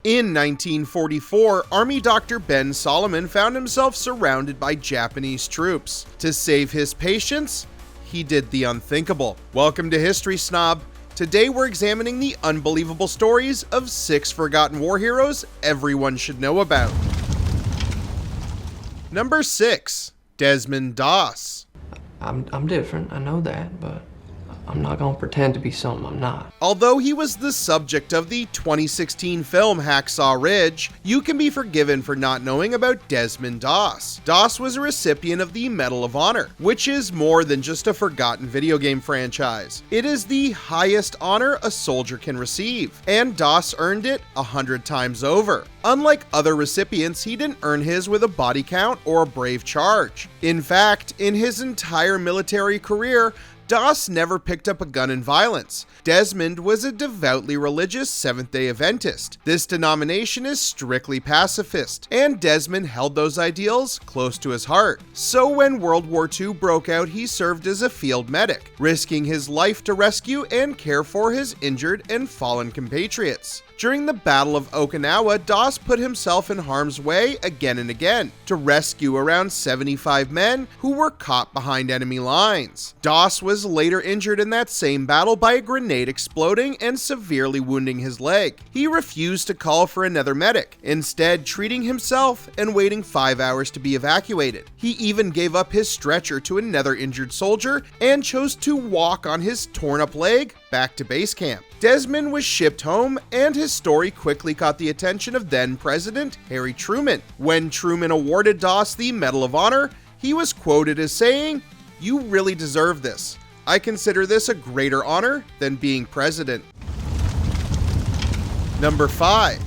In 1944, Army Dr. Ben Solomon found himself surrounded by Japanese troops. To save his patients, he did the unthinkable. Welcome to History Snob. Today we're examining the unbelievable stories of 6 forgotten war heroes everyone should know about. Number 6. Desmond Doss. I'm different, I know that, but I'm not gonna pretend to be something I'm not. Although he was the subject of the 2016 film Hacksaw Ridge, you can be forgiven for not knowing about Desmond Doss. Doss was a recipient of the Medal of Honor, which is more than just a forgotten video game franchise. It is the highest honor a soldier can receive, and Doss earned it 100 times over. Unlike other recipients, he didn't earn his with a body count or a brave charge. In fact, in his entire military career, Doss never picked up a gun in violence. Desmond was a devoutly religious Seventh-day Adventist. This denomination is strictly pacifist, and Desmond held those ideals close to his heart. So when World War II broke out, he served as a field medic, risking his life to rescue and care for his injured and fallen compatriots. During the Battle of Okinawa, Doss put himself in harm's way again and again to rescue around 75 men who were caught behind enemy lines. Doss was later injured in that same battle by a grenade exploding and severely wounding his leg. He refused to call for another medic, instead treating himself and waiting 5 hours to be evacuated. He even gave up his stretcher to another injured soldier and chose to walk on his torn up leg back to base camp. Desmond was shipped home, and his story quickly caught the attention of then President Harry Truman. When Truman awarded Doss the Medal of Honor, he was quoted as saying, "You really deserve this. I consider this a greater honor than being president." Number 5.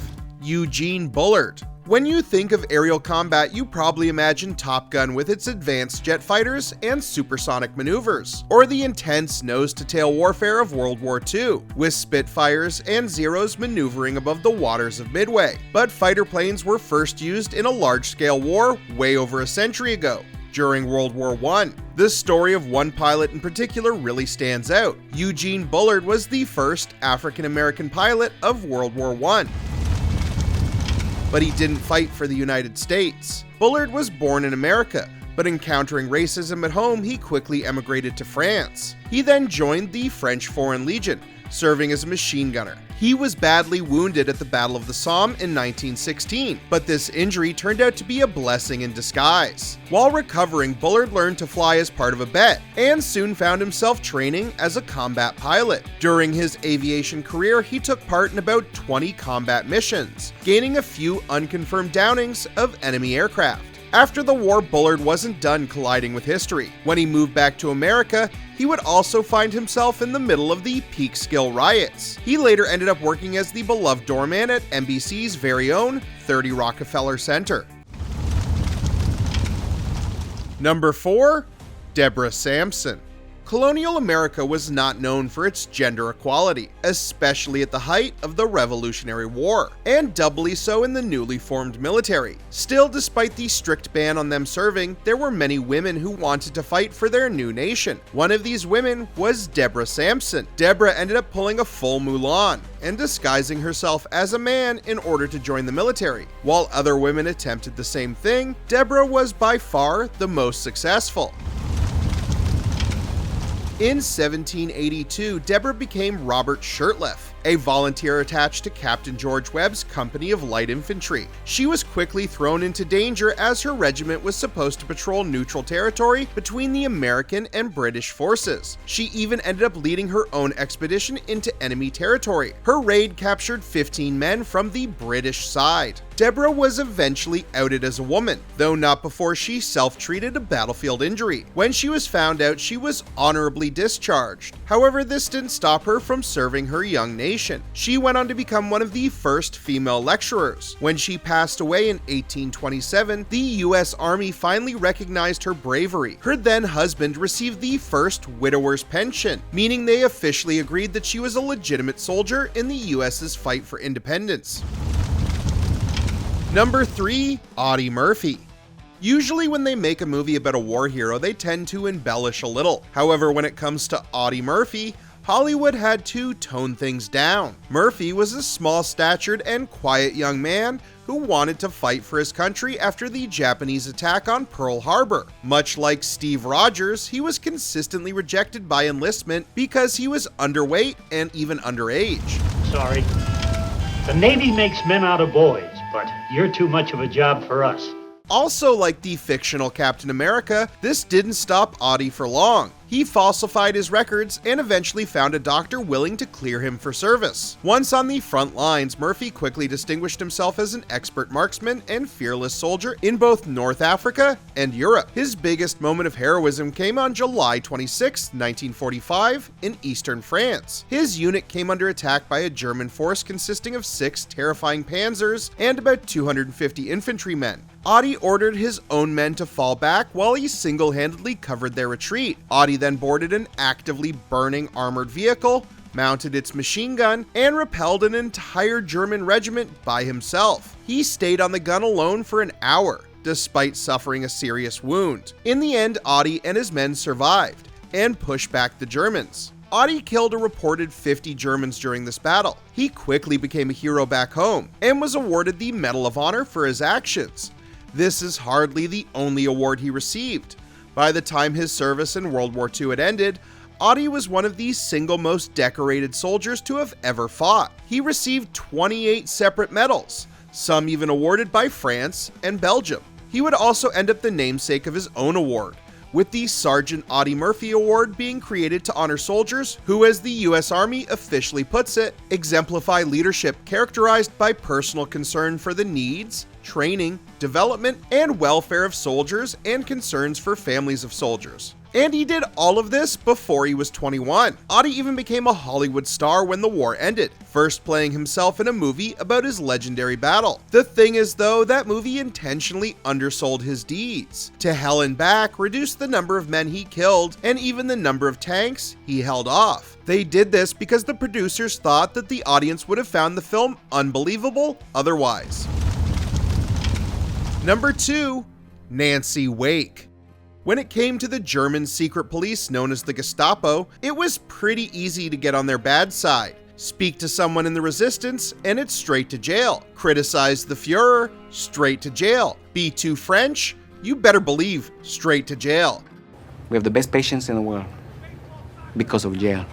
Eugene Bullard. When you think of aerial combat, you probably imagine Top Gun with its advanced jet fighters and supersonic maneuvers, or the intense nose-to-tail warfare of World War II, with Spitfires and Zeros maneuvering above the waters of Midway. But fighter planes were first used in a large-scale war way over a century ago, during World War I. The story of one pilot in particular really stands out. Eugene Bullard was the first African-American pilot of World War I. But he didn't fight for the United States. Bullard was born in America, but encountering racism at home, he quickly emigrated to France. He then joined the French Foreign Legion, serving as a machine gunner. He was badly wounded at the Battle of the Somme in 1916, but this injury turned out to be a blessing in disguise. While recovering, Bullard learned to fly as part of a bet, and soon found himself training as a combat pilot. During his aviation career, he took part in about 20 combat missions, gaining a few unconfirmed downings of enemy aircraft. After the war, Bullard wasn't done colliding with history. When he moved back to America, he would also find himself in the middle of the Peekskill riots. He later ended up working as the beloved doorman at NBC's very own 30 Rockefeller Center. Number 4. Deborah Sampson. Colonial America was not known for its gender equality, especially at the height of the Revolutionary War, and doubly so in the newly formed military. Still, despite the strict ban on them serving, there were many women who wanted to fight for their new nation. One of these women was Deborah Sampson. Deborah ended up pulling a full Mulan and disguising herself as a man in order to join the military. While other women attempted the same thing, Deborah was by far the most successful. In 1782, Deborah became Robert Shirtliff, a volunteer attached to Captain George Webb's Company of Light Infantry. She was quickly thrown into danger as her regiment was supposed to patrol neutral territory between the American and British forces. She even ended up leading her own expedition into enemy territory. Her raid captured 15 men from the British side. Deborah was eventually outed as a woman, though not before she self-treated a battlefield injury. When she was found out, she was honorably discharged. However, this didn't stop her from serving her young nation. She went on to become one of the first female lecturers. When she passed away in 1827, the US Army finally recognized her bravery. Her then husband received the first widower's pension, meaning they officially agreed that she was a legitimate soldier in the US's fight for independence. Number 3. Audie Murphy. Usually when they make a movie about a war hero, they tend to embellish a little. However, when it comes to Audie Murphy, Hollywood had to tone things down. Murphy was a small-statured and quiet young man who wanted to fight for his country after the Japanese attack on Pearl Harbor. Much like Steve Rogers, he was consistently rejected by enlistment because he was underweight and even underage. Sorry. The Navy makes men out of boys, but you're too much of a job for us. Also, like the fictional Captain America, this didn't stop Audie for long. He falsified his records and eventually found a doctor willing to clear him for service. Once on the front lines, Murphy quickly distinguished himself as an expert marksman and fearless soldier in both North Africa and Europe. His biggest moment of heroism came on July 26, 1945, in eastern France. His unit came under attack by a German force consisting of 6 terrifying panzers and about 250 infantrymen. Audie ordered his own men to fall back while he single-handedly covered their retreat. Audie then boarded an actively burning armored vehicle, mounted its machine gun, and repelled an entire German regiment by himself. He stayed on the gun alone for an hour, despite suffering a serious wound. In the end, Audie and his men survived and pushed back the Germans. Audie killed a reported 50 Germans during this battle. He quickly became a hero back home and was awarded the Medal of Honor for his actions. This is hardly the only award he received. By the time his service in World War II had ended, Audie was one of the single most decorated soldiers to have ever fought. He received 28 separate medals, some even awarded by France and Belgium. He would also end up the namesake of his own award, with the Sergeant Audie Murphy Award being created to honor soldiers who, as the US Army officially puts it, exemplify leadership characterized by personal concern for the needs, training, development, and welfare of soldiers and concerns for families of soldiers. And he did all of this before he was 21. Audie even became a Hollywood star when the war ended, first playing himself in a movie about his legendary battle. The thing is though, that movie intentionally undersold his deeds. To hell and back, reduced the number of men he killed and even the number of tanks he held off. They did this because the producers thought that the audience would have found the film unbelievable otherwise. Number 2, Nancy Wake. When it came to the German secret police known as the Gestapo, it was pretty easy to get on their bad side. Speak to someone in the resistance and it's straight to jail. Criticize the Fuhrer, straight to jail. Be too French? You better believe straight to jail. We have the best patients in the world because of jail.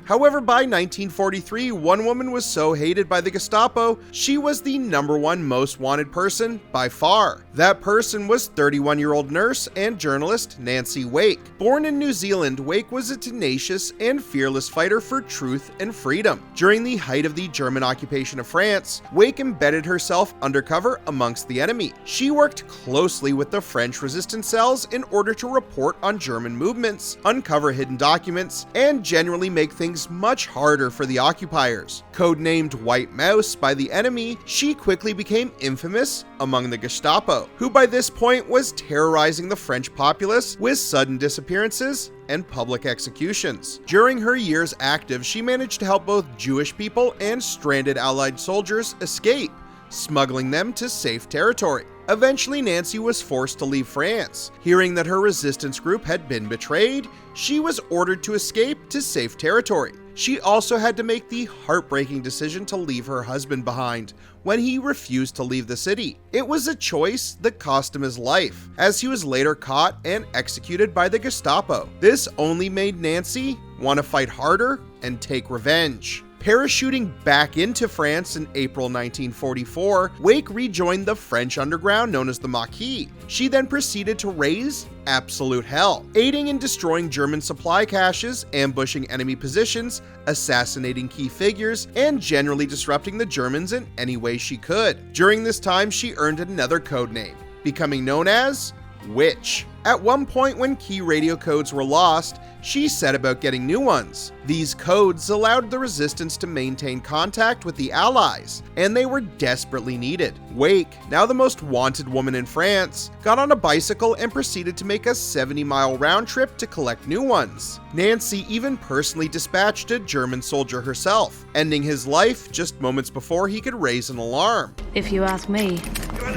However, by 1943, one woman was so hated by the Gestapo, she was the #1 most wanted person by far. That person was 31-year-old nurse and journalist Nancy Wake. Born in New Zealand, Wake was a tenacious and fearless fighter for truth and freedom. During the height of the German occupation of France, Wake embedded herself undercover amongst the enemy. She worked closely with the French resistance cells in order to report on German movements, uncover hidden documents, and generally make things much harder for the occupiers. Codenamed White Mouse by the enemy, she quickly became infamous among the Gestapo, who by this point was terrorizing the French populace with sudden disappearances and public executions. During her years active, she managed to help both Jewish people and stranded Allied soldiers escape, smuggling them to safe territory. Eventually, Nancy was forced to leave France. Hearing that her resistance group had been betrayed, she was ordered to escape to safe territory. She also had to make the heartbreaking decision to leave her husband behind when he refused to leave the city. It was a choice that cost him his life, as he was later caught and executed by the Gestapo. This only made Nancy want to fight harder and take revenge. Parachuting back into France in April 1944, Wake rejoined the French underground known as the Maquis. She then proceeded to raise absolute hell, aiding in destroying German supply caches, ambushing enemy positions, assassinating key figures, and generally disrupting the Germans in any way she could. During this time, she earned another codename, becoming known as Witch. At one point when key radio codes were lost, she set about getting new ones. These codes allowed the resistance to maintain contact with the Allies, and they were desperately needed. Wake, now the most wanted woman in France, got on a bicycle and proceeded to make a 70-mile round trip to collect new ones. Nancy even personally dispatched a German soldier herself, ending his life just moments before he could raise an alarm. If you ask me,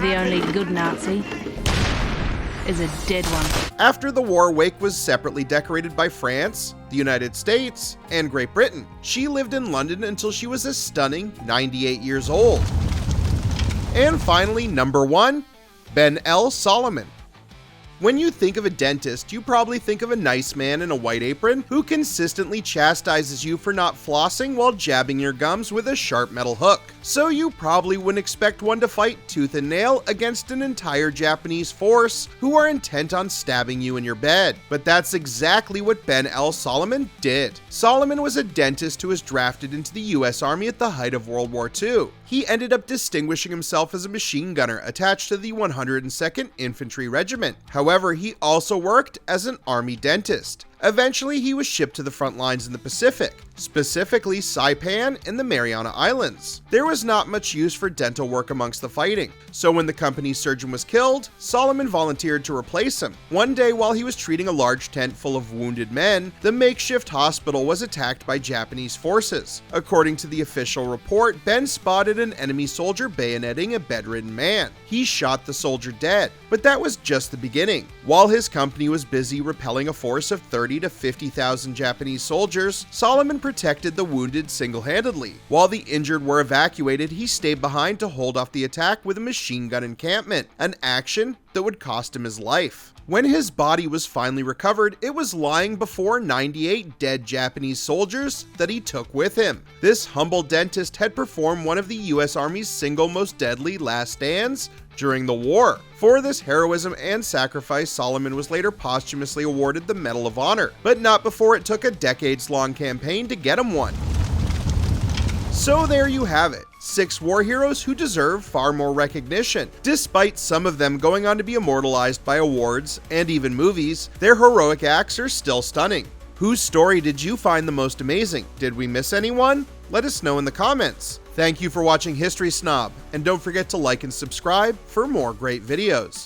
the only good Nazi is a dead one. After the war, Wake was separately decorated by France, the United States, and Great Britain. She lived in London until she was a stunning 98 years old. And finally, number 1, Ben L. Solomon. When you think of a dentist, you probably think of a nice man in a white apron who consistently chastises you for not flossing while jabbing your gums with a sharp metal hook. So you probably wouldn't expect one to fight tooth and nail against an entire Japanese force who are intent on stabbing you in your bed. But that's exactly what Ben L. Solomon did. Solomon was a dentist who was drafted into the US Army at the height of World War II. He ended up distinguishing himself as a machine gunner attached to the 102nd Infantry Regiment. However, he also worked as an army dentist. Eventually, he was shipped to the front lines in the Pacific, specifically Saipan and the Mariana Islands. There was not much use for dental work amongst the fighting, so when the company's surgeon was killed, Solomon volunteered to replace him. One day while he was treating a large tent full of wounded men, the makeshift hospital was attacked by Japanese forces. According to the official report, Ben spotted an enemy soldier bayoneting a bedridden man. He shot the soldier dead, but that was just the beginning. While his company was busy repelling a force of 30 to 50,000 Japanese soldiers, Solomon protected the wounded single-handedly. While the injured were evacuated, he stayed behind to hold off the attack with a machine gun encampment, an action that would cost him his life. When his body was finally recovered, it was lying before 98 dead Japanese soldiers that he took with him. This humble dentist had performed one of the US Army's single most deadly last stands during the war. For this heroism and sacrifice, Solomon was later posthumously awarded the Medal of Honor, but not before it took a decades-long campaign to get him one. So there you have it. 6 war heroes who deserve far more recognition. Despite some of them going on to be immortalized by awards and even movies, their heroic acts are still stunning. Whose story did you find the most amazing? Did we miss anyone? Let us know in the comments. Thank you for watching History Snob, and don't forget to like and subscribe for more great videos.